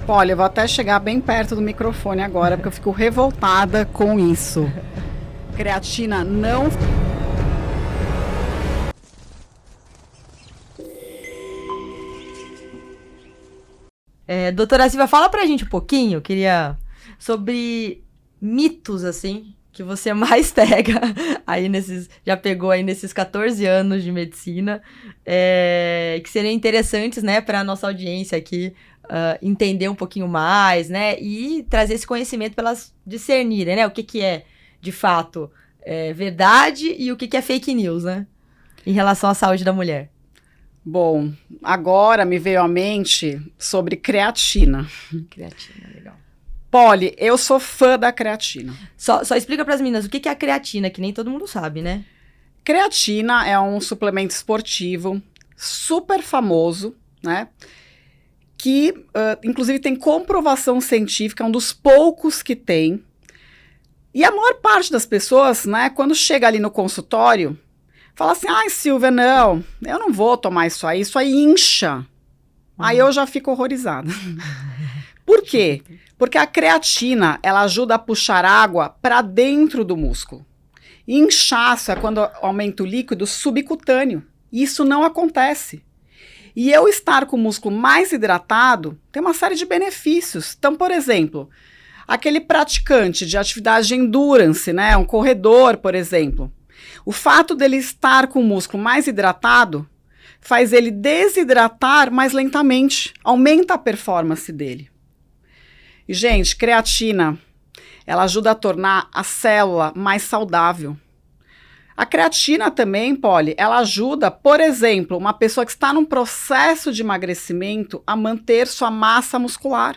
Olha, eu vou até chegar bem perto do microfone agora, porque eu fico revoltada com isso. Creatina não... Doutora Silvia, fala pra gente um pouquinho, sobre mitos, assim, que você mais pega aí já pegou aí nesses 14 anos de medicina, que seriam interessantes, né, pra nossa audiência aqui, entender um pouquinho mais, né, e trazer esse conhecimento para elas discernirem, né, o que é, de fato, verdade e o que é fake news, né, em relação à saúde da mulher. Bom, agora me veio à mente sobre creatina. Creatina, legal. Polly, eu sou fã da creatina. Só explica para as meninas o que é a creatina, que nem todo mundo sabe, né? Creatina é um suplemento esportivo super famoso, né? Que, inclusive, tem comprovação científica, é um dos poucos que tem. E a maior parte das pessoas, né, quando chega ali no consultório, fala assim, ai, Silvia, não, eu não vou tomar isso aí incha. Aí eu já fico horrorizada. Por quê? Porque a creatina, ela ajuda a puxar água para dentro do músculo. E inchaço é quando aumenta o líquido subcutâneo. Isso não acontece. E eu estar com o músculo mais hidratado tem uma série de benefícios. Então, por exemplo, aquele praticante de atividade de endurance, né, um corredor, por exemplo, o fato dele estar com o músculo mais hidratado faz ele desidratar mais lentamente, aumenta a performance dele. E, gente, creatina, ela ajuda a tornar a célula mais saudável. A creatina também, Polly, ela ajuda, por exemplo, uma pessoa que está num processo de emagrecimento a manter sua massa muscular.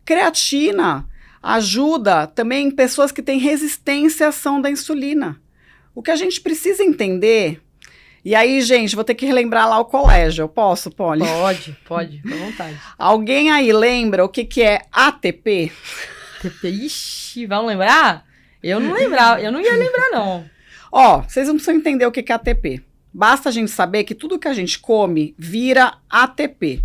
Creatina ajuda também pessoas que têm resistência à ação da insulina. O que a gente precisa entender, e aí, gente, vou ter que relembrar lá o colégio, eu posso, Polly? Pode, fica à vontade. Alguém aí lembra o que é ATP? ATP, ixi, vamos lembrar? Eu não ia lembrar não. Ó, vocês não precisam entender o que é ATP. Basta a gente saber que tudo que a gente come vira ATP,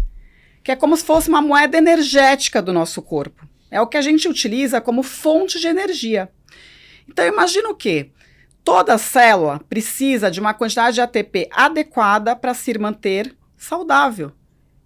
que é como se fosse uma moeda energética do nosso corpo. É o que a gente utiliza como fonte de energia. Então, imagina o quê? Toda célula precisa de uma quantidade de ATP adequada para se manter saudável.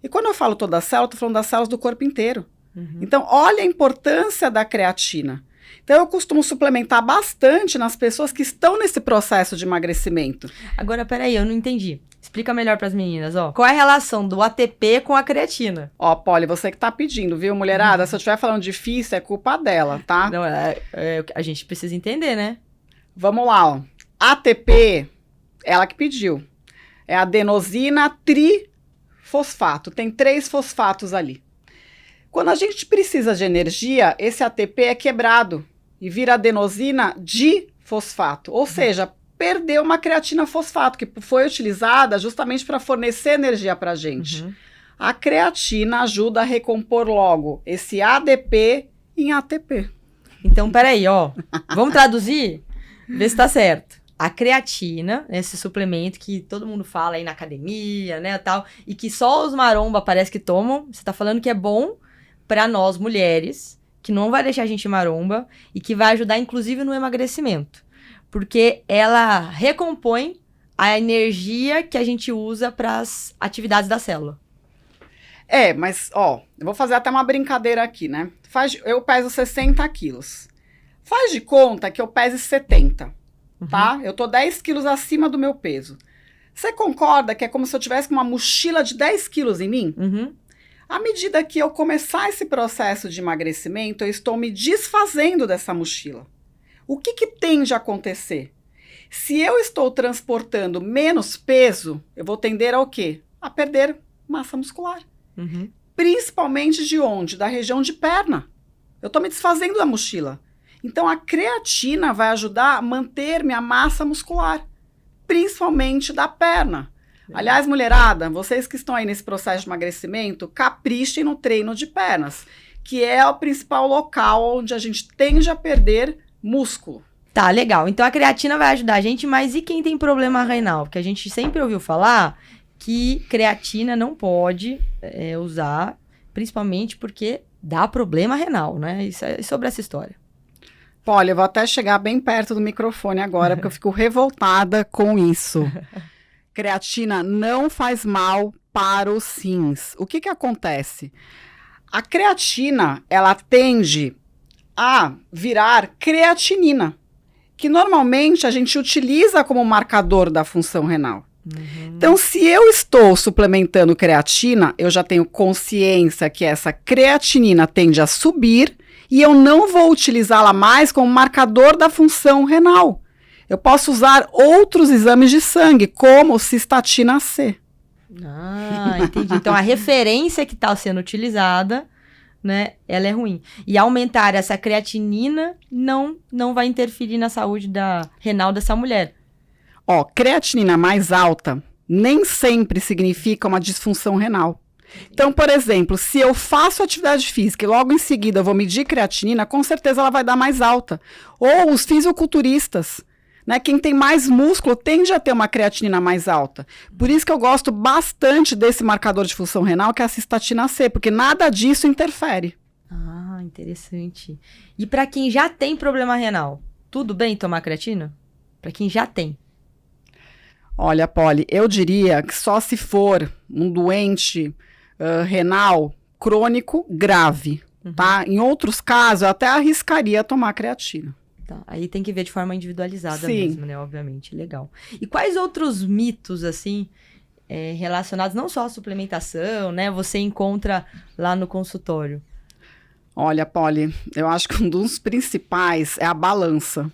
E quando eu falo toda célula, eu estou falando das células do corpo inteiro. Uhum. Então, olha a importância da creatina. Então, eu costumo suplementar bastante nas pessoas que estão nesse processo de emagrecimento. Agora, peraí, eu não entendi. Explica melhor para as meninas, ó. Qual é a relação do ATP com a creatina? Ó, Polly, você que tá pedindo, viu, mulherada? Se eu estiver falando difícil, é culpa dela, tá? Não, a gente precisa entender, né? Vamos lá, ó. ATP, ela que pediu. É adenosina trifosfato. Tem 3 fosfatos ali. Quando a gente precisa de energia, esse ATP é quebrado e vira adenosina difosfato. Ou seja, perdeu uma creatina fosfato, que foi utilizada justamente para fornecer energia para a gente. Uhum. A creatina ajuda a recompor logo esse ADP em ATP. Então, peraí, ó. Vamos traduzir? Vê se tá certo. A creatina, esse suplemento que todo mundo fala aí na academia, né, tal, e que só os maromba parece que tomam, você tá falando que é bom para nós mulheres, que não vai deixar a gente maromba e que vai ajudar inclusive no emagrecimento, porque ela recompõe a energia que a gente usa para as atividades da célula. Mas, ó, eu vou fazer até uma brincadeira aqui, né? Eu peso 60 quilos. Faz de conta que eu pese 70, tá? Eu tô 10 quilos acima do meu peso. Você concorda que é como se eu tivesse uma mochila de 10 quilos em mim? Uhum. À medida que eu começar esse processo de emagrecimento, eu estou me desfazendo dessa mochila. O que tende a acontecer? Se eu estou transportando menos peso, eu vou tender ao quê? A perder massa muscular. Uhum. Principalmente de onde? Da região de perna. Eu estou me desfazendo da mochila. Então, a creatina vai ajudar a manter minha massa muscular, principalmente da perna. Aliás, mulherada, vocês que estão aí nesse processo de emagrecimento, caprichem no treino de pernas, que é o principal local onde a gente tende a perder músculo. Tá, legal. Então, a creatina vai ajudar a gente, mas e quem tem problema renal? Porque a gente sempre ouviu falar que creatina não pode usar principalmente porque dá problema renal, né? Isso é sobre essa história. Olha, eu vou até chegar bem perto do microfone agora, porque eu fico revoltada com isso. Creatina não faz mal para os rins. O que acontece? A creatina, ela tende a virar creatinina, que normalmente a gente utiliza como marcador da função renal. Então, se eu estou suplementando creatina, eu já tenho consciência que essa creatinina tende a subir e eu não vou utilizá-la mais como marcador da função renal. Eu posso usar outros exames de sangue, como cistatina C. Ah, entendi. Então, a referência que está sendo utilizada, né, ela é ruim. E aumentar essa creatinina não vai interferir na saúde renal dessa mulher. Ó, creatinina mais alta nem sempre significa uma disfunção renal. Então, por exemplo, se eu faço atividade física e logo em seguida eu vou medir creatinina, com certeza ela vai dar mais alta. Ou os fisiculturistas, né? Quem tem mais músculo tende a ter uma creatinina mais alta. Por isso que eu gosto bastante desse marcador de função renal, que é a cistatina C, porque nada disso interfere. Ah, interessante. E para quem já tem problema renal, tudo bem tomar creatina? Para quem já tem. Olha, Polly, eu diria que só se for um doente renal crônico grave, tá? Em outros casos, eu até arriscaria tomar creatina. Tá, aí tem que ver de forma individualizada Sim. mesmo, né? Obviamente, legal. E quais outros mitos, assim, relacionados não só à suplementação, né? Você encontra lá no consultório? Olha, Polly, eu acho que um dos principais é a balança.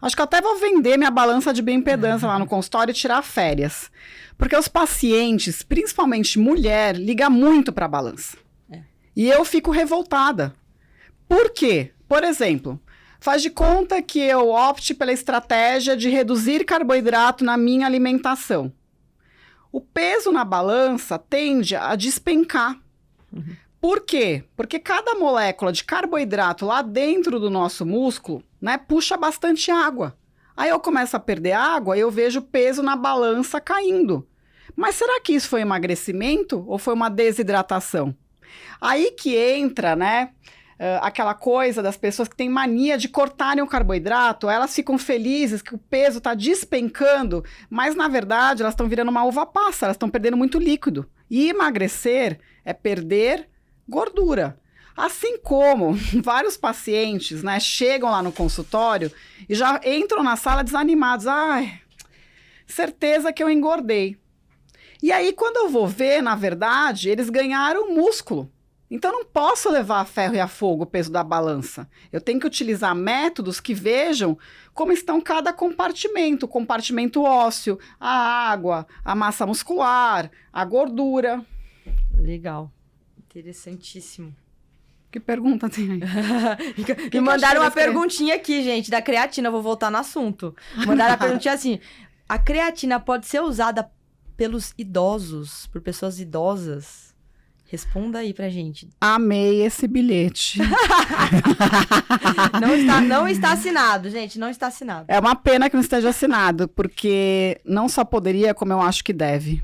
Acho que eu até vou vender minha balança de bioimpedância lá no consultório e tirar férias. Porque os pacientes, principalmente mulher, ligam muito para a balança. E eu fico revoltada. Por quê? Por exemplo, faz de conta que eu opte pela estratégia de reduzir carboidrato na minha alimentação. O peso na balança tende a despencar. Por quê? Porque cada molécula de carboidrato lá dentro do nosso músculo, né, puxa bastante água. Aí eu começo a perder água e eu vejo o peso na balança caindo. Mas será que isso foi emagrecimento ou foi uma desidratação? Aí que entra, né, aquela coisa das pessoas que têm mania de cortarem o carboidrato, elas ficam felizes que o peso está despencando, mas na verdade elas estão virando uma uva passa, elas estão perdendo muito líquido. E emagrecer é perder gordura. Assim como vários pacientes, né, chegam lá no consultório e já entram na sala desanimados. Ai, certeza que eu engordei. E aí, quando eu vou ver, na verdade, eles ganharam músculo. Então, não posso levar a ferro e a fogo o peso da balança. Eu tenho que utilizar métodos que vejam como estão cada compartimento. O compartimento ósseo, a água, a massa muscular, a gordura. Legal. Interessantíssimo. Que pergunta tem aí? Me mandaram uma perguntinha aqui, gente, da creatina. Eu vou voltar no assunto. Mandaram a perguntinha assim. A creatina pode ser usada pelos idosos, por pessoas idosas? Responda aí pra gente. Amei esse bilhete. Não está assinado, gente. Não está assinado. É uma pena que não esteja assinado, porque não só poderia, como eu acho que deve.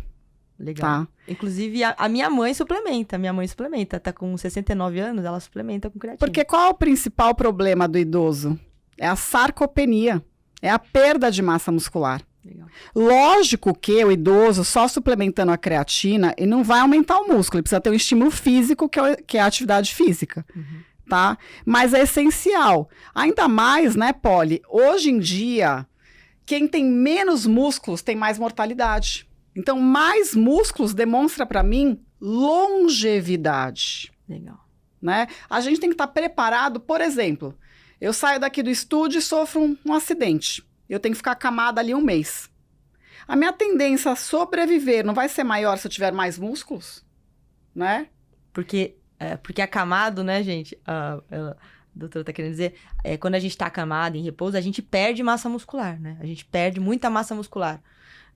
Legal. Tá. Inclusive, a minha mãe suplementa. Minha mãe suplementa. Tá com 69 anos, ela suplementa com creatina. Porque qual é o principal problema do idoso? É a sarcopenia. É a perda de massa muscular. Legal. Lógico que o idoso, só suplementando a creatina, ele não vai aumentar o músculo. Ele precisa ter um estímulo físico, que é a atividade física. Tá? Mas é essencial. Ainda mais, né, Polly? Hoje em dia, quem tem menos músculos tem mais mortalidade. Então, mais músculos demonstra para mim longevidade. Legal. Né? A gente tem que estar preparado, por exemplo, eu saio daqui do estúdio e sofro um acidente. Eu tenho que ficar acamada ali 1 mês. A minha tendência a sobreviver não vai ser maior se eu tiver mais músculos? Né? Porque acamado, né, gente? A doutora tá querendo dizer, quando a gente tá acamado, em repouso, a gente perde massa muscular, né? A gente perde muita massa muscular.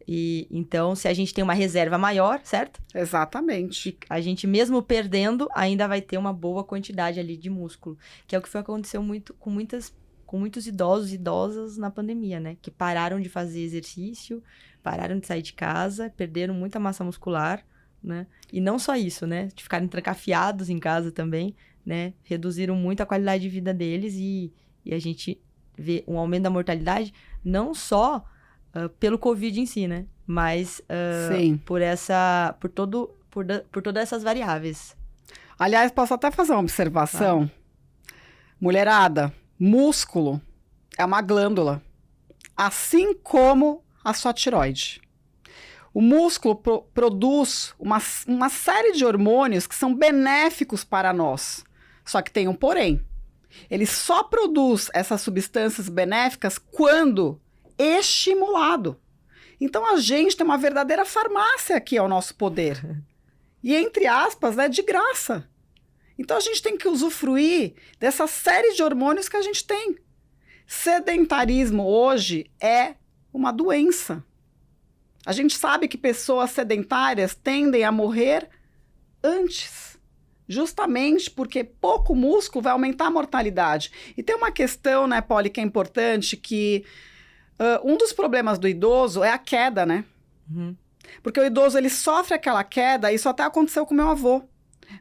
E então, se a gente tem uma reserva maior, certo? Exatamente. A gente, mesmo perdendo, ainda vai ter uma boa quantidade ali de músculo. Que é o que aconteceu muito com muitos idosos e idosas na pandemia, né? Que pararam de fazer exercício, pararam de sair de casa, perderam muita massa muscular né? E não só isso, né? De ficarem trancafiados em casa também, né? Reduziram muito a qualidade de vida deles e a gente vê um aumento da mortalidade não só pelo Covid em si, né? Mas Sim. por todas essas variáveis. Aliás, posso até fazer uma observação? Mulherada, músculo é uma glândula, assim como a sua tireoide. O músculo produz uma série de hormônios que são benéficos para nós. Só que tem um porém. Ele só produz essas substâncias benéficas quando estimulado. Então a gente tem uma verdadeira farmácia aqui ao nosso poder. E entre aspas, é de graça. Então a gente tem que usufruir dessa série de hormônios que a gente tem. Sedentarismo hoje é uma doença. A gente sabe que pessoas sedentárias tendem a morrer antes, justamente porque pouco músculo vai aumentar a mortalidade. E tem uma questão, né, Polly, que é importante, que um dos problemas do idoso é a queda, né? Uhum. Porque o idoso, ele sofre aquela queda, isso até aconteceu com meu avô.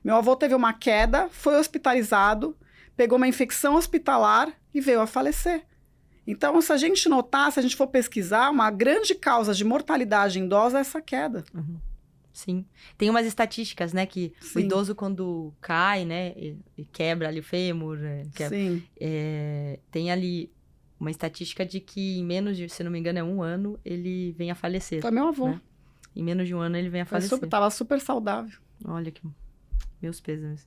Meu avô teve uma queda, foi hospitalizado, pegou uma infecção hospitalar e veio a falecer. Então, se a gente notar, se a gente for pesquisar, uma grande causa de mortalidade em idosa é essa queda. Uhum. Sim. Tem umas estatísticas, né, que Sim. o idoso quando cai, né, e quebra ali o fêmur, Sim. tem ali uma estatística de que em menos de, se não me engano, é 1 ano, ele vem a falecer. Foi meu avô. Né? Em menos de 1 ano ele vem a falecer. Tava super saudável. Olha que... Meus pêsames.